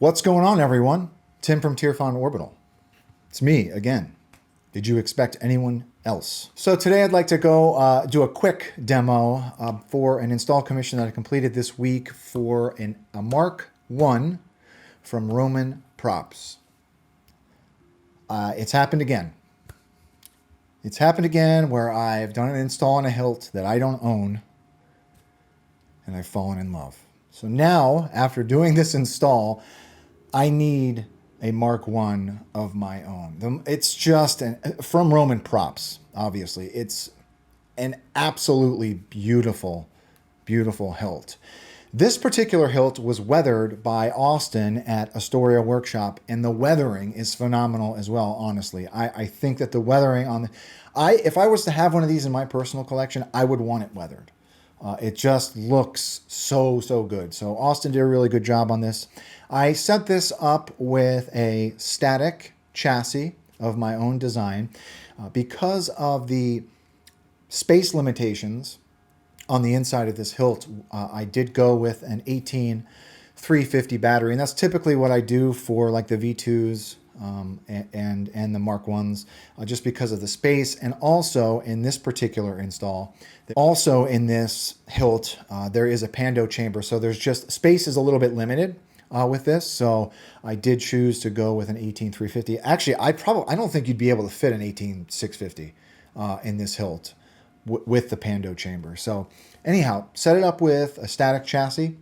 What's going on, everyone? Tim from Tirfon Orbital. It's me again. Did you expect anyone else? So today I'd like to go do a quick demo for an install commission that I completed this week for a Mark 1 from Roman Props. It's happened again. It's happened again where I've done an install on a hilt that I don't own and I've fallen in love. So now, after doing this install, I need a Mark 1 of my own. It's just from Roman Props, obviously. It's an absolutely beautiful, beautiful hilt. This particular hilt was weathered by Austin at Astoria Workshop, and the weathering is phenomenal as well, honestly. I think that the weathering on if I was to have one of these in my personal collection, I would want it weathered. It just looks so, so good. So Austin did a really good job on this. I set this up with a static chassis of my own design. Because of the space limitations on the inside of this hilt, I did go with an 18350 battery, and that's typically what I do for like the V2s and the Mark 1s, just because of the space. And also in this particular install, also in this hilt, there is a Pando Chamber, so there's just space is a little bit limited with this, so I did choose to go with an 18350. Actually, I don't think you'd be able to fit an 18650 in this hilt with the Pando Chamber. So anyhow, set it up with a static chassis,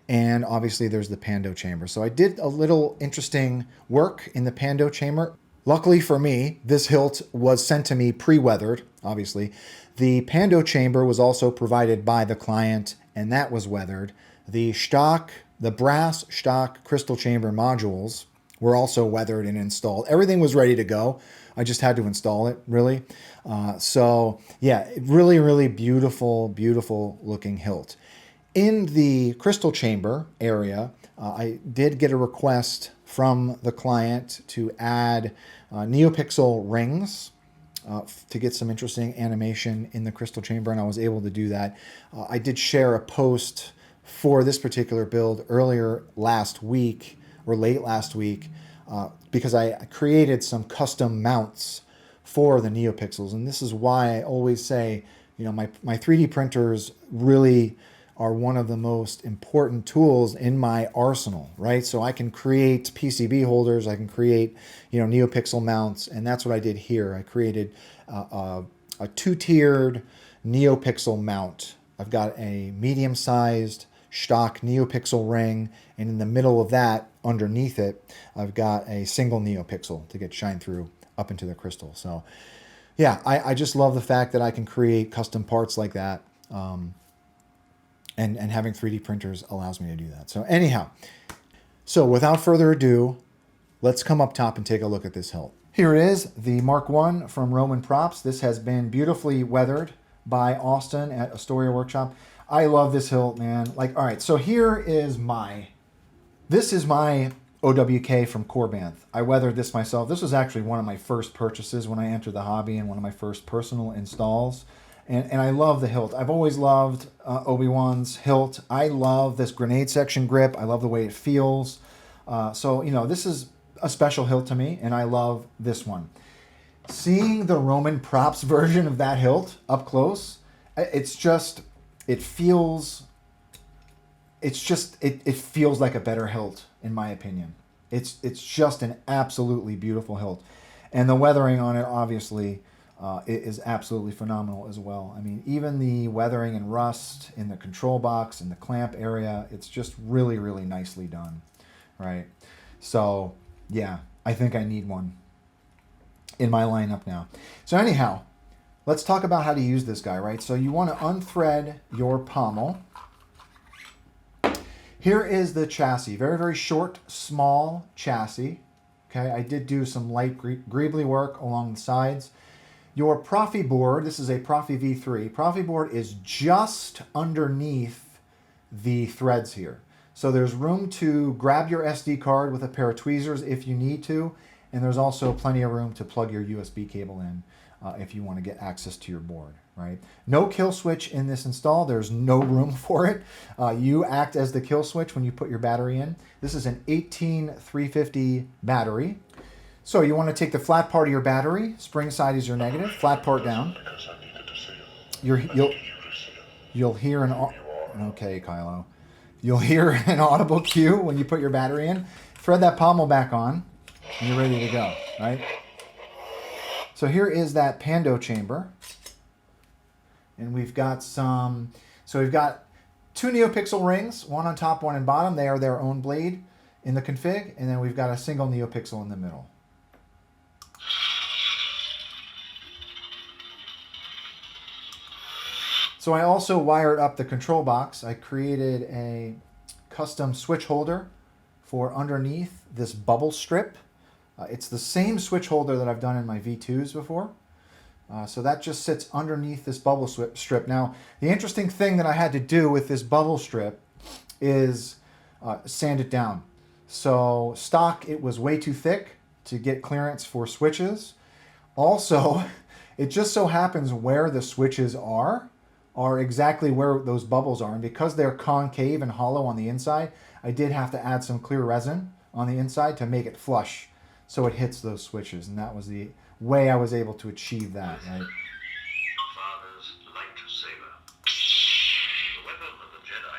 and obviously there's the Pando Chamber. So I did a little interesting work in the Pando Chamber. Luckily for me, this hilt was sent to me pre-weathered, obviously. The Pando Chamber was also provided by the client, and that was weathered. The brass Shtok crystal chamber modules were also weathered and installed. Everything was ready to go. I just had to install it, really. So yeah, really, really beautiful, beautiful looking hilt. In the crystal chamber area, I did get a request from the client to add Neopixel rings to get some interesting animation in the crystal chamber, and I was able to do that. I did share a post for this particular build earlier last week, or late last week, because I created some custom mounts for the Neopixels. And this is why I always say, you know, my 3D printers really are one of the most important tools in my arsenal, right? So I can create PCB holders, I can create, you know, Neopixel mounts, and that's what I did here. I created a two-tiered Neopixel mount. I've got a medium-sized Shtok Neopixel ring, and in the middle of that, underneath it, I've got a single Neopixel to get shine through up into the crystal. So yeah, I just love the fact that I can create custom parts like that, and having 3D printers allows me to do that. So anyhow, so without further ado, let's come up top and take a look at this hilt. Here it is, the Mark 1 from Roman Props. This has been beautifully weathered by Austin at Astoria Workshop. I love this hilt, man. Like, all right, so this is my OWK from Corbanth. I weathered this myself. This was actually one of my first purchases when I entered the hobby and one of my first personal installs. And I love the hilt. I've always loved Obi-Wan's hilt. I love this grenade section grip. I love the way it feels. So, you know, this is a special hilt to me, and I love this one. Seeing the Roman Props version of that hilt up close, it feels like a better hilt, in my opinion. It's just an absolutely beautiful hilt. And the weathering on it, obviously, it is absolutely phenomenal as well. I mean, even the weathering and rust in the control box and the clamp area, it's just really, really nicely done, right? So, yeah, I think I need one in my lineup now. So anyhow, let's talk about how to use this guy, right? So you want to unthread your pommel. Here is the chassis. Very, very short, small chassis. Okay, I did do some light greebly work along the sides. Your Proffie board, this is a Proffie V3. Proffie board is just underneath the threads here. So there's room to grab your SD card with a pair of tweezers if you need to, and there's also plenty of room to plug your USB cable in. if you want to get access to your board, right? No kill switch in this install. There's no room for it. You act as the kill switch when you put your battery in. This is an 18350 battery. So you want to take the flat part of your battery, spring side is your negative, flat part down. You'll hear an, okay, Kylo. You'll hear an audible cue when you put your battery in. Thread that pommel back on, and you're ready to go, right? So here is that Pando chamber. And we've got so we've got 2 Neopixel rings, one on top, one on bottom. They are their own blade in the config. And then we've got a single Neopixel in the middle. So I also wired up the control box. I created a custom switch holder for underneath this bubble strip. It's the same switch holder that I've done in my V2s before. So that just sits underneath this bubble strip. Now, the interesting thing that I had to do with this bubble strip is sand it down. So stock, it was way too thick to get clearance for switches. Also, it just so happens where the switches are exactly where those bubbles are. And because they're concave and hollow on the inside, I did have to add some clear resin on the inside to make it flush so it hits those switches. And that was the way I was able to achieve that, right? Father's lightsaber. The weapon of the Jedi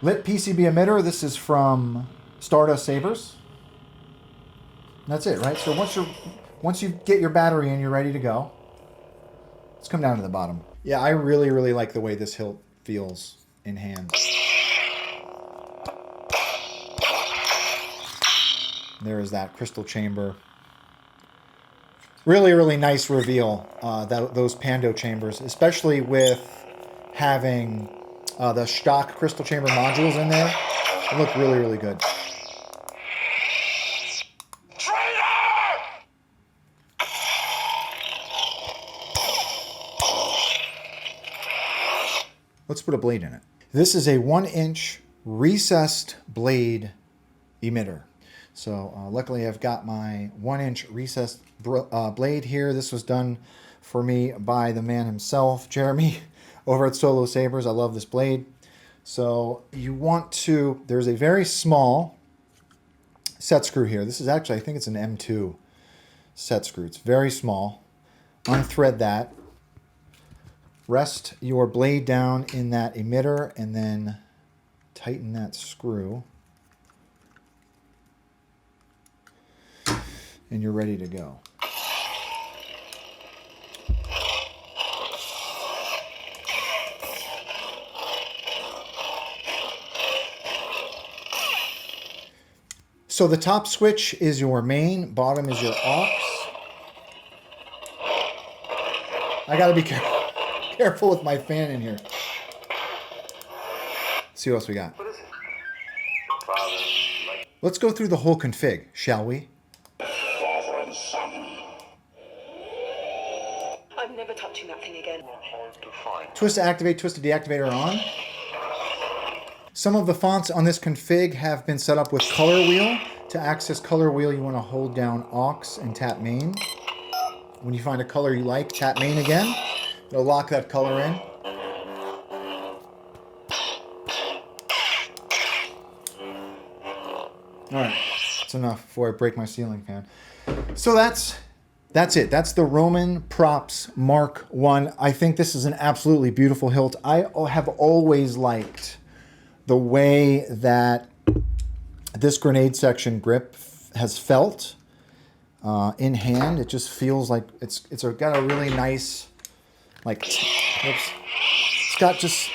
Knight. Lit PCB emitter. This is from Stardust Sabers. And that's it, right? So once you get your battery in, you're ready to go. Let's come down to the bottom. Yeah, I really, really like the way this hilt feels in hand. There is that crystal chamber. Really, really nice reveal, those Pando chambers, especially with having the Shtok crystal chamber modules in there. They look really, really good. Let's put a blade in it. This is a 1-inch recessed blade emitter. So luckily I've got my 1-inch recessed blade here. This was done for me by the man himself, Jeremy, over at Solo Sabers. I love this blade. So you want to, there's a very small set screw here. This is actually, I think it's an M2 set screw. It's very small. Unthread that. Rest your blade down in that emitter and then tighten that screw. And you're ready to go. So the top switch is your main, bottom is your aux. I gotta be careful with my fan in here. Let's see what else we got. Let's go through the whole config, shall we? I'm never touching that thing again. Twist to activate, twist to deactivate are on. Some of the fonts on this config have been set up with color wheel. To access color wheel, you want to hold down aux and tap main. When you find a color you like, tap main again. It'll lock that color in. All right, that's enough before I break my ceiling fan. So that's it. That's the Roman Props Mark 1. I think this is an absolutely beautiful hilt. I have always liked the way that this grenade section grip has felt in hand. It just feels like it's got a really nice, like, oops, it's got just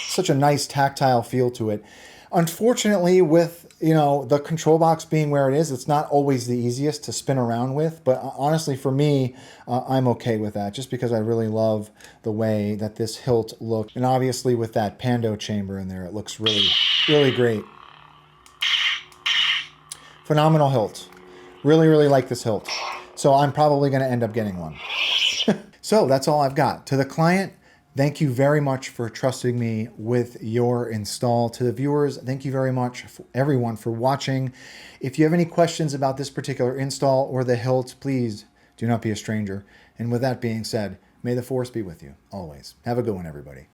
such a nice tactile feel to it. Unfortunately, with the control box being where it is, it's not always the easiest to spin around with. But honestly, for me, I'm okay with that, just because I really love the way that this hilt looks. And obviously, with that Pando chamber in there, it looks really, really great. Phenomenal hilt. Really, really like this hilt. So I'm probably going to end up getting one. So that's all I've got. To the client, Thank you very much for trusting me with your install. To the viewers, thank you very much, everyone, for watching. If you have any questions about this particular install or the hilt, please do not be a stranger. And with that being said, may the force be with you always. Have a good one, everybody.